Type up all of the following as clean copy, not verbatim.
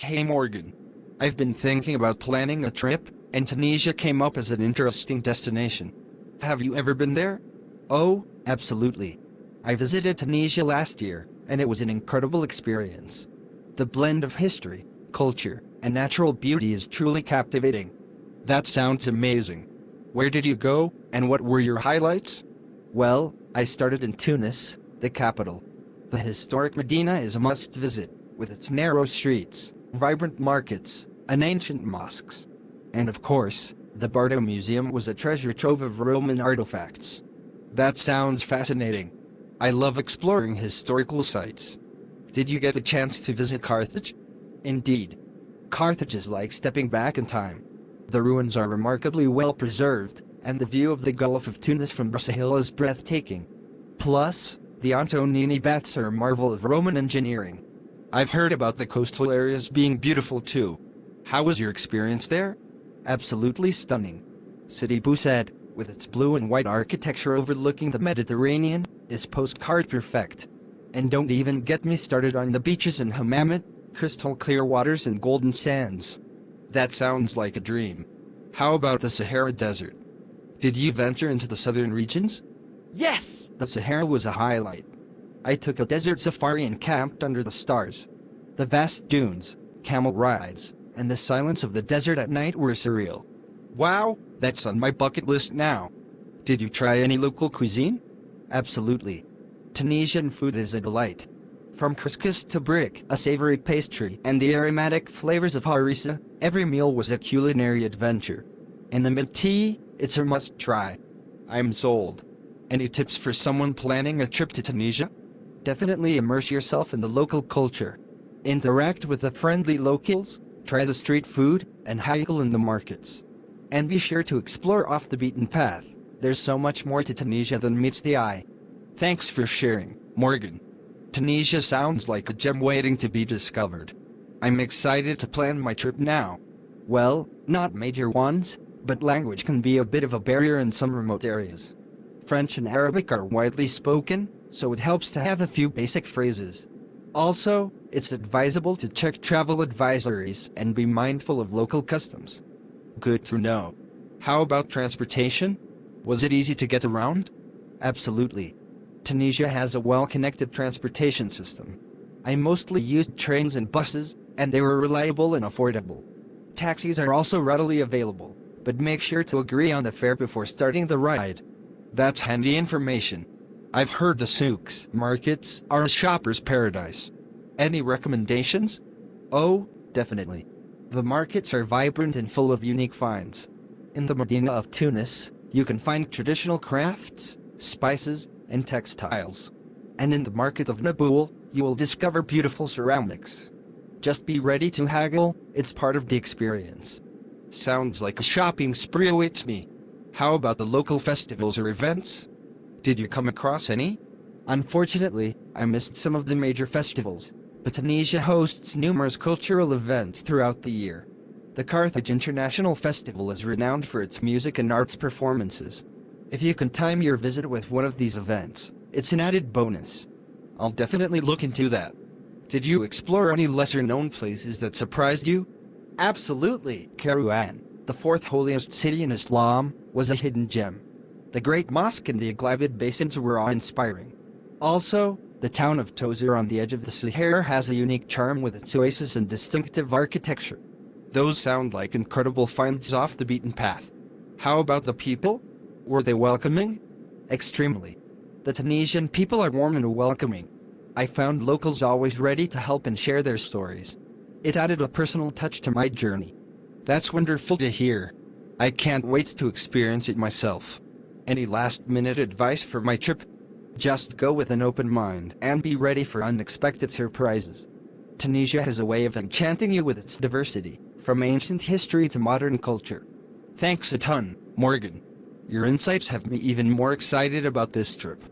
Hey Morgan. I've been thinking about planning a trip, and Tunisia came up as an interesting destination. Have you ever been there? Oh, absolutely. I visited Tunisia last year, and it was an incredible experience. The blend of history, culture, and natural beauty is truly captivating. That sounds amazing. Where did you go, and what were your highlights? Well, I started in Tunis, the capital. The historic Medina is a must-visit, with its narrow streets, vibrant markets, and ancient mosques. And of course, the Bardo Museum was a treasure trove of Roman artifacts. That sounds fascinating. I love exploring historical sites. Did you get a chance to visit Carthage? Indeed. Carthage is like stepping back in time. The ruins are remarkably well preserved, and the view of the Gulf of Tunis from Hill is breathtaking. Plus, the Antonini Baths are a marvel of Roman engineering. I've heard about the coastal areas being beautiful too. How was your experience there? Absolutely stunning. Sidi Bou Said, with its blue and white architecture overlooking the Mediterranean, is postcard perfect. And don't even get me started on the beaches in Hammamet, crystal clear waters and golden sands. That sounds like a dream. How about the Sahara Desert? Did you venture into the southern regions? Yes! The Sahara was a highlight. I took a desert safari and camped under the stars. The vast dunes, camel rides, and the silence of the desert at night were surreal. Wow, that's on my bucket list now. Did you try any local cuisine? Absolutely. Tunisian food is a delight. From couscous to brick, a savory pastry, and the aromatic flavors of harissa, every meal was a culinary adventure. And the mint tea, it's a must-try. I'm sold. Any tips for someone planning a trip to Tunisia? Definitely immerse yourself in the local culture. Interact with the friendly locals, try the street food, and haggle in the markets. And be sure to explore off the beaten path. There's so much more to Tunisia than meets the eye. Thanks for sharing, Morgan. Tunisia sounds like a gem waiting to be discovered. I'm excited to plan my trip now. Well, not major ones, but language can be a bit of a barrier in some remote areas. French and Arabic are widely spoken, so it helps to have a few basic phrases. Also, it's advisable to check travel advisories and be mindful of local customs. Good to know. How about transportation? Was it easy to get around? Absolutely. Tunisia has a well-connected transportation system. I mostly used trains and buses, and they were reliable and affordable. Taxis are also readily available, but make sure to agree on the fare before starting the ride. That's handy information. I've heard the souks, markets, are a shopper's paradise. Any recommendations? Oh, definitely. The markets are vibrant and full of unique finds. In the Medina of Tunis, you can find traditional crafts, spices, and textiles. And in the market of Naboul, you will discover beautiful ceramics. Just be ready to haggle, it's part of the experience. Sounds like a shopping spree awaits me. How about the local festivals or events? Did you come across any? Unfortunately, I missed some of the major festivals, but Tunisia hosts numerous cultural events throughout the year. The Carthage International Festival is renowned for its music and arts performances. If you can time your visit with one of these events, it's an added bonus. I'll definitely look into that. Did you explore any lesser-known places that surprised you? Absolutely. Kairouan, the fourth holiest city in Islam, was a hidden gem. The Great Mosque and the Aghlabid Basins were awe-inspiring. Also, the town of Tozeur on the edge of the Sahara has a unique charm with its oasis and distinctive architecture. Those sound like incredible finds off the beaten path. How about the people? Were they welcoming? Extremely. The Tunisian people are warm and welcoming. I found locals always ready to help and share their stories. It added a personal touch to my journey. That's wonderful to hear. I can't wait to experience it myself. Any last-minute advice for my trip? Just go with an open mind and be ready for unexpected surprises. Tunisia has a way of enchanting you with its diversity, from ancient history to modern culture. Thanks a ton, Morgan. Your insights have me even more excited about this trip.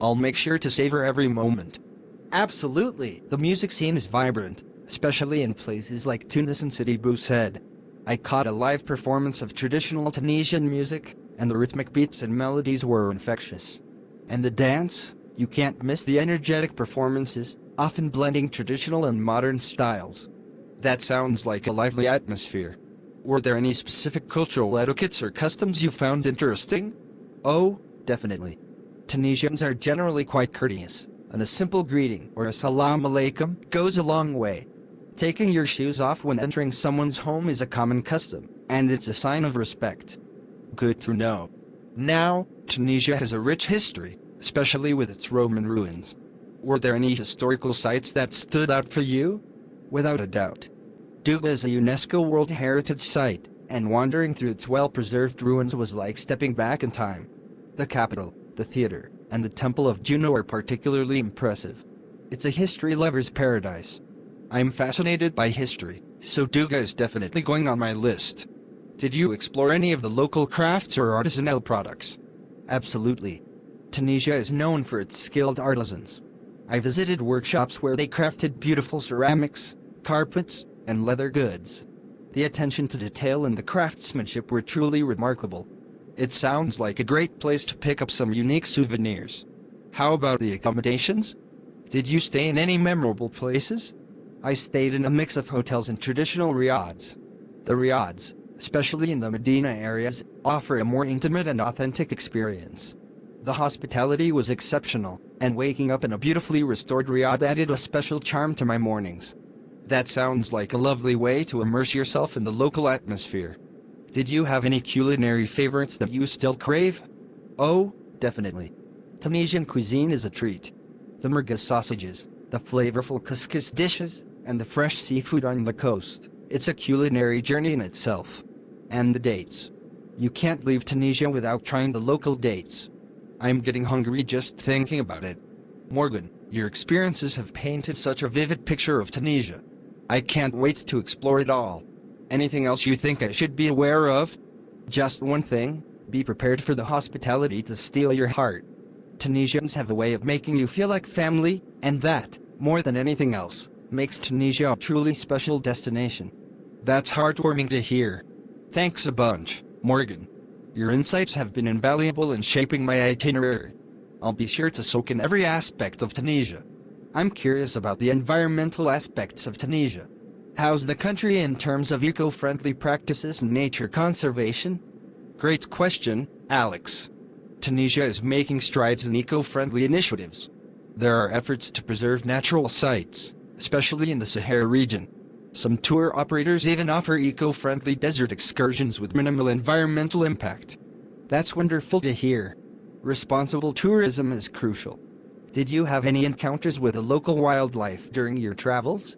I'll make sure to savor every moment. Absolutely. The music scene is vibrant, especially in places like Tunis and Sidi Bou Said. I caught a live performance of traditional Tunisian music, and the rhythmic beats and melodies were infectious. And the dance? You can't miss the energetic performances, often blending traditional and modern styles. That sounds like a lively atmosphere. Were there any specific cultural etiquettes or customs you found interesting? Oh, definitely. Tunisians are generally quite courteous, and a simple greeting or a salam alaikum goes a long way. Taking your shoes off when entering someone's home is a common custom, and it's a sign of respect. Good to know. Now, Tunisia has a rich history, especially with its Roman ruins. Were there any historical sites that stood out for you? Without a doubt. Douga is a UNESCO World Heritage Site, and wandering through its well-preserved ruins was like stepping back in time. The capital, the theater, and the Temple of Juno are particularly impressive. It's a history lover's paradise. I'm fascinated by history, so Douga is definitely going on my list. Did you explore any of the local crafts or artisanal products? Absolutely. Tunisia is known for its skilled artisans. I visited workshops where they crafted beautiful ceramics, carpets, and leather goods. The attention to detail and the craftsmanship were truly remarkable. It sounds like a great place to pick up some unique souvenirs. How about the accommodations? Did you stay in any memorable places? I stayed in a mix of hotels and traditional riads. The riads, especially in the Medina areas, offer a more intimate and authentic experience. The hospitality was exceptional, and waking up in a beautifully restored riad added a special charm to my mornings. That sounds like a lovely way to immerse yourself in the local atmosphere. Did you have any culinary favorites that you still crave? Oh, definitely. Tunisian cuisine is a treat. The merguez sausages, the flavorful couscous dishes, and the fresh seafood on the coast. It's a culinary journey in itself. And the dates. You can't leave Tunisia without trying the local dates. I'm getting hungry just thinking about it. Morgan, your experiences have painted such a vivid picture of Tunisia. I can't wait to explore it all. Anything else you think I should be aware of? Just one thing, be prepared for the hospitality to steal your heart. Tunisians have a way of making you feel like family, and that, more than anything else, makes Tunisia a truly special destination. That's heartwarming to hear. Thanks a bunch, Morgan. Your insights have been invaluable in shaping my itinerary. I'll be sure to soak in every aspect of Tunisia. I'm curious about the environmental aspects of Tunisia. How's the country in terms of eco-friendly practices and nature conservation? Great question, Alex. Tunisia is making strides in eco-friendly initiatives. There are efforts to preserve natural sites, especially in the Sahara region. Some tour operators even offer eco-friendly desert excursions with minimal environmental impact. That's wonderful to hear. Responsible tourism is crucial. Did you have any encounters with the local wildlife during your travels?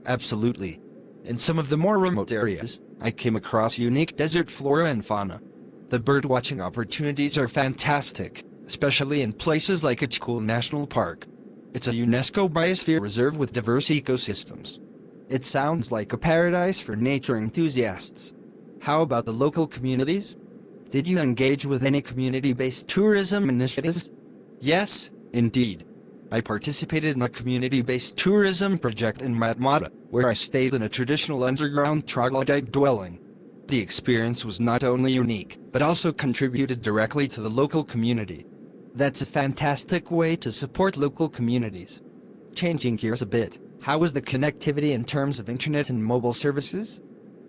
Absolutely. In some of the more remote areas, I came across unique desert flora and fauna. The birdwatching opportunities are fantastic, especially in places like Culinary National Park. It's a UNESCO biosphere reserve with diverse ecosystems. It sounds like a paradise for nature enthusiasts. How about the local communities? Did you engage with any community-based tourism initiatives? Yes, indeed. I participated in a community-based tourism project in Matmata, where I stayed in a traditional underground troglodyte dwelling. The experience was not only unique, but also contributed directly to the local community. That's a fantastic way to support local communities. Changing gears a bit, how was the connectivity in terms of internet and mobile services?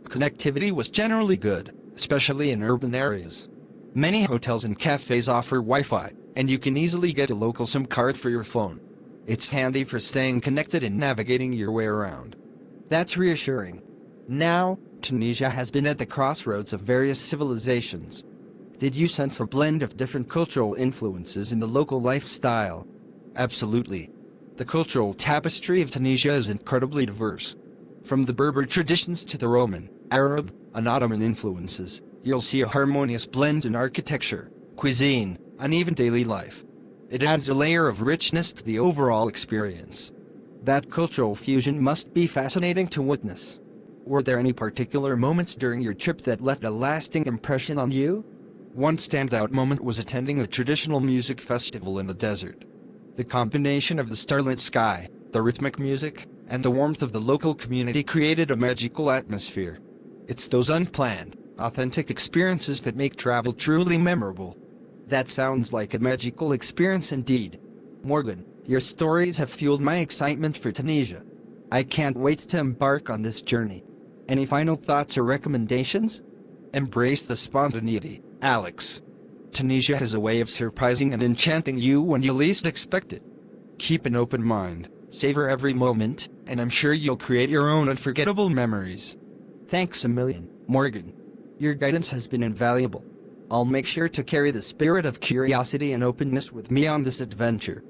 Connectivity was generally good, especially in urban areas. Many hotels and cafes offer Wi-Fi, and you can easily get a local SIM card for your phone. It's handy for staying connected and navigating your way around. That's reassuring. Now, Tunisia has been at the crossroads of various civilizations. Did you sense a blend of different cultural influences in the local lifestyle? Absolutely. The cultural tapestry of Tunisia is incredibly diverse. From the Berber traditions to the Roman, Arab, and Ottoman influences, you'll see a harmonious blend in architecture, cuisine, and even daily life. It adds a layer of richness to the overall experience. That cultural fusion must be fascinating to witness. Were there any particular moments during your trip that left a lasting impression on you? One standout moment was attending a traditional music festival in the desert. The combination of the starlit sky, the rhythmic music, and the warmth of the local community created a magical atmosphere. It's those unplanned, authentic experiences that make travel truly memorable. That sounds like a magical experience indeed. Morgan, your stories have fueled my excitement for Tunisia. I can't wait to embark on this journey. Any final thoughts or recommendations? Embrace the spontaneity, Alex. Tunisia has a way of surprising and enchanting you when you least expect it. Keep an open mind, savor every moment, and I'm sure you'll create your own unforgettable memories. Thanks a million, Morgan. Your guidance has been invaluable. I'll make sure to carry the spirit of curiosity and openness with me on this adventure.